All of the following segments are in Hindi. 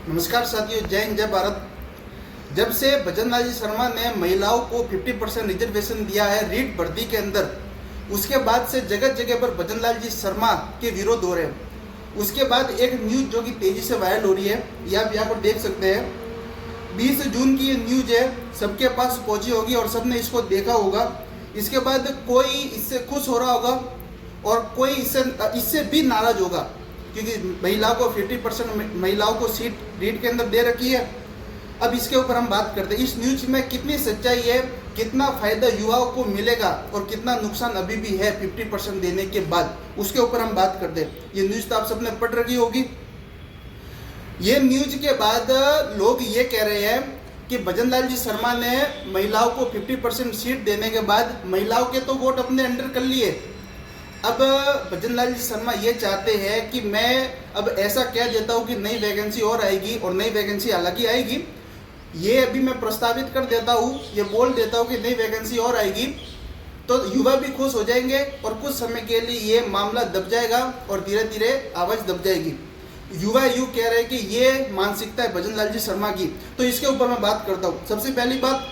नमस्कार साथियों, जय हिंद, जय भारत। जब से भजनलाल जी शर्मा ने महिलाओं को 50% रिजर्वेशन दिया है रीट भर्ती के अंदर, उसके बाद से जगह जगह पर भजनलाल जी शर्मा के विरोध हो रहे हैं। उसके बाद एक न्यूज जो कि तेजी से वायरल हो रही है, ये आप यहाँ पर देख सकते हैं। 20 जून की ये न्यूज है, सबके पास पहुंची होगी और सबने इसको देखा होगा। इसके बाद कोई इससे खुश हो रहा होगा और कोई इससे भी नाराज होगा, क्योंकि महिलाओं को 50% महिलाओं को सीट रीट के अंदर दे रखी है। अब इसके ऊपर हम बात करते हैं, इस न्यूज में कितनी सच्चाई है, कितना फायदा युवाओं को मिलेगा और कितना नुकसान अभी भी है 50% देने के बाद, उसके ऊपर हम बात करते हैं। ये न्यूज तो आप सबने पढ़ रखी होगी। ये न्यूज के बाद लोग ये कह रहे हैं कि भजनलाल जी शर्मा ने महिलाओं को 50% सीट देने के बाद महिलाओं के तो वोट अपने अंडर कर लिए। अब भजनलाल जी शर्मा ये चाहते हैं कि मैं अब ऐसा कह देता हूँ कि नई वैकेंसी और आएगी, और नई वैकेंसी हालांकि आएगी, ये अभी मैं प्रस्तावित कर देता हूँ, ये बोल देता हूँ कि नई वैकेंसी और आएगी, तो युवा भी खुश हो जाएंगे और कुछ समय के लिए ये मामला दब जाएगा और धीरे धीरे आवाज़ दब जाएगी। युवा यूँ कह रहे हैं कि ये मानसिकता है भजनलाल जी शर्मा की। तो इसके ऊपर मैं बात करता हूँ। सबसे पहली बात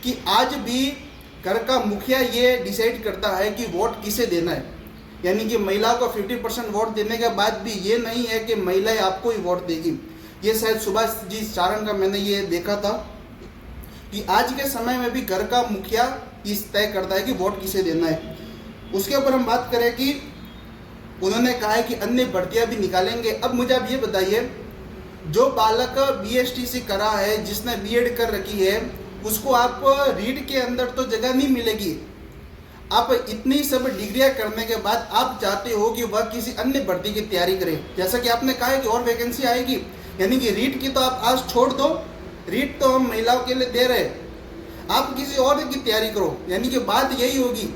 कि आज भी घर का मुखिया ये डिसाइड करता है कि वोट किसे देना है, यानी कि महिला को 50% वोट देने के बाद भी ये नहीं है कि महिलाएं आपको ही वोट देगी। ये शायद सुभाष जी चारण का मैंने ये देखा था कि आज के समय में भी घर का मुखिया इस तय करता है कि वोट किसे देना है। उसके ऊपर हम बात करें कि उन्होंने कहा है कि अन्य भर्तियां भी निकालेंगे। अब मुझे आप ये बताइए, जो बालक BSTC करा है, जिसने B.Ed कर रखी है, उसको आप रीट के अंदर तो जगह नहीं मिलेगी। आप इतनी सब डिग्रियां करने के बाद आप चाहते हो कि वह किसी अन्य भर्ती की तैयारी करे। जैसा कि आपने कहा है कि और वैकेंसी आएगी, यानी कि रीट की तो आप आज छोड़ दो, रीट तो हम महिलाओं के लिए दे रहे हैं, आप किसी और की तैयारी करो। यानी कि बात यही होगी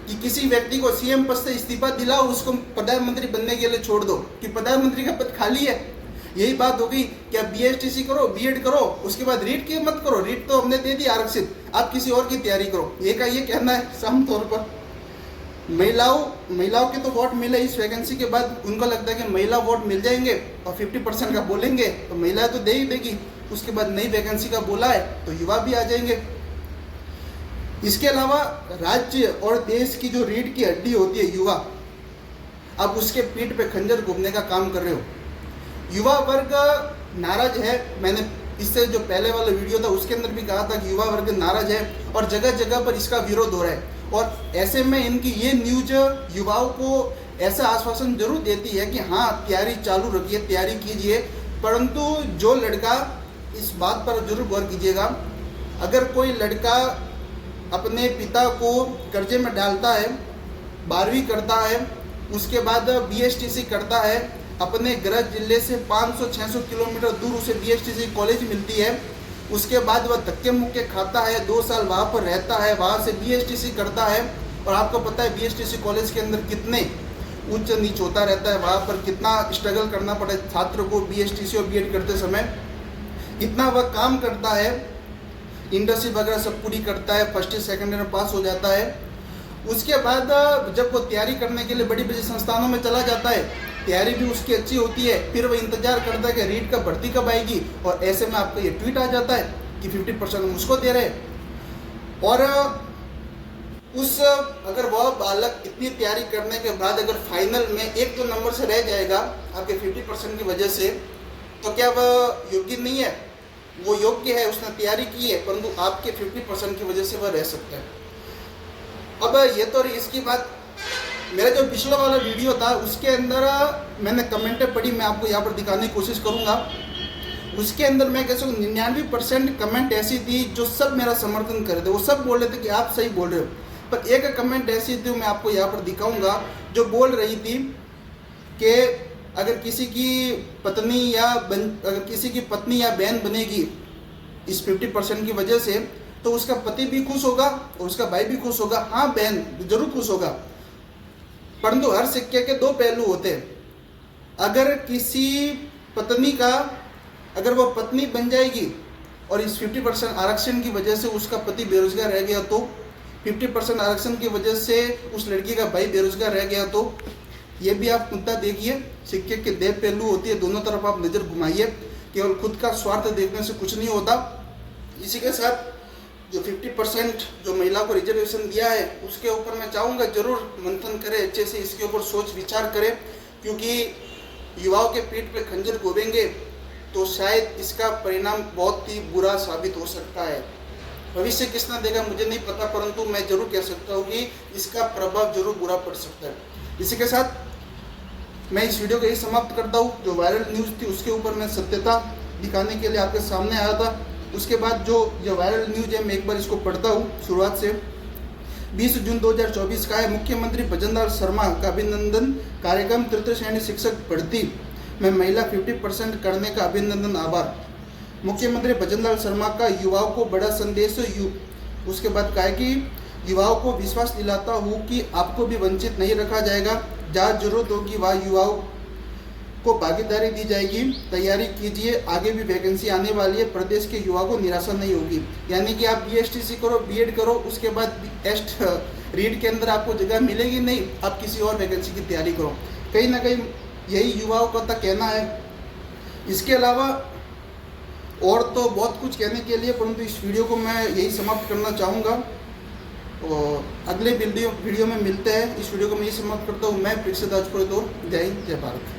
कि किसी व्यक्ति को CM पद से इस्तीफा दिलाओ, उसको प्रधानमंत्री बनने के लिए छोड़ दो कि प्रधानमंत्री का पद खाली है। यही बात होगी कि आप BSTC करो, B.Ed करो, उसके बाद रीट की मत करो, रीट तो हमने दे दी आरक्षित, आप किसी और की तैयारी करो। ये का ये कहना है साम तौर पर। महिलाओं के तो वोट मिले इस वैकेंसी के बाद, उनको लगता है कि महिला वोट मिल जाएंगे और 50% का बोलेंगे तो महिलाएं तो दे ही देगी। उसके बाद नई वैकेंसी का बोला है तो युवा भी आ जाएंगे। इसके अलावा राज्य और देश की जो रीढ़ की हड्डी होती है युवा, अब उसके पीठ पे खंजर घूमने का काम कर रहे हो। युवा वर्ग नाराज है। मैंने इससे जो पहले वाला वीडियो था उसके अंदर भी कहा था कि युवा वर्ग नाराज है और जगह जगह पर इसका विरोध हो रहा है। और ऐसे में इनकी ये न्यूज युवाओं को ऐसा आश्वासन जरूर देती है कि हाँ, तैयारी चालू रखिए, तैयारी कीजिए। परंतु जो लड़का, इस बात पर जरूर गौर कीजिएगा, अगर कोई लड़का अपने पिता को कर्जे में डालता है, 12वीं करता है, उसके बाद BSTC करता है, अपने गृह जिले से 500-600 किलोमीटर दूर उसे BSTC कॉलेज मिलती है, उसके बाद वह धक्के मुक्के खाता है, 2 साल वहाँ पर रहता है, वहाँ से BSTC करता है। और आपको पता है BSTC कॉलेज के अंदर कितने उच्च नीच होता रहता है, वहाँ पर कितना स्ट्रगल करना पड़े छात्र को BSTC और B.Ed करते समय। इतना वह काम करता है, इंटर्नशिप वगैरह सब पूरी करता है, फर्स्ट ईयर सेकेंड ईयर में पास हो जाता है। उसके बाद जब वो तैयारी करने के लिए बड़ी बड़ी संस्थानों में चला जाता है, तैयारी भी उसकी अच्छी होती है, फिर वो इंतजार करता है कि रीट का भर्ती कब आएगी, और ऐसे में आपको ये ट्वीट आ जाता है कि 50% हम उसको दे रहे हैं। और अगर वह बालक इतनी तैयारी करने के बाद अगर फाइनल में 1-2 नंबर से रह जाएगा आपके 50% की वजह से, तो क्या वह योग्य नहीं है? वो योग्य है, उसने तैयारी की है, परंतु आपके 50% की वजह से वह रह सकता है। अब ये तो इसकी बात। मेरा जो पिछला वाला वीडियो था उसके अंदर मैंने कमेंटें पढ़ी, मैं आपको यहाँ पर दिखाने की कोशिश करूँगा। उसके अंदर मैं कह सकूँ 99% कमेंट ऐसी थी जो सब मेरा समर्थन कर रहे थे, वो सब बोल रहे थे कि आप सही बोल रहे हो। पर एक कमेंट ऐसी थी, मैं आपको यहाँ पर दिखाऊँगा, जो बोल रही थी कि अगर किसी की पत्नी या बहन बनेगी इस 50% की वजह से, तो उसका पति भी खुश होगा और उसका भाई भी खुश होगा। हाँ, बहन जरूर खुश होगा, परंतु हर सिक्के के 2 पहलू होते हैं। अगर किसी पत्नी का, अगर वो पत्नी बन जाएगी और इस 50% आरक्षण की वजह से उसका पति बेरोजगार रह गया, तो 50% आरक्षण की वजह से उस लड़की का भाई बेरोजगार रह गया, तो ये भी आप मुद्दा देखिए। सिक्के के 2 पहलू होती है, दोनों तरफ आप नज़र घुमाइए। केवल खुद का स्वार्थ देखने से कुछ नहीं होता। इसी के साथ जो 50% जो महिला को रिजर्वेशन दिया है उसके ऊपर मैं चाहूँगा जरूर मंथन करें, अच्छे से इसके ऊपर सोच विचार करें, क्योंकि युवाओं के पीठ पे खंजर घोंपेंगे तो शायद इसका परिणाम बहुत ही बुरा साबित हो सकता है। भविष्य किसने देगा मुझे नहीं पता, परंतु मैं जरूर कह सकता हूँ कि इसका प्रभाव जरूर बुरा पड़ सकता है। इसी के साथ मैं इस वीडियो को यही समाप्त करता हूँ। जो वायरल न्यूज़ थी उसके ऊपर मैं सत्यता दिखाने के लिए आपके सामने आया था। उसके बाद जो वायरल न्यूज़ है मैं एक बार इसको पढ़ता हूँ शुरुआत से। 20 जून 2024 का है। मुख्यमंत्री भजनलाल शर्मा का अभिनंदन कार्यक्रम तृतीय श्रेणी शिक्षक भर्ती में महिला 50% करने का अभिनंदन आभार। मुख्यमंत्री भजनलाल शर्मा का युवाओं को बड़ा संदेश। उसके बाद कहा कि युवाओं को विश्वास दिलाता हूँ कि आपको भी वंचित नहीं रखा जाएगा। जहाँ जरूरत होगी वहाँ युवाओं को भागीदारी दी जाएगी। तैयारी कीजिए, आगे भी वैकेंसी आने वाली है। प्रदेश के युवाओं को निराशा नहीं होगी। यानी कि आप BSTC करो, BEd करो, उसके बाद रीड के अंदर आपको जगह मिलेगी नहीं, आप किसी और वैकेंसी की तैयारी करो। कहीं ना कहीं यही युवाओं का कहना है। इसके अलावा और तो बहुत कुछ कहने के लिए, परंतु इस वीडियो को मैं यही समाप्त करना चाहूँगा और अगले वीडियो में मिलते हैं। इस वीडियो को मैं यही समाप्त करता हूँ। मैं पृथ्वी दाजपुर, जय हिंद, जय भारत।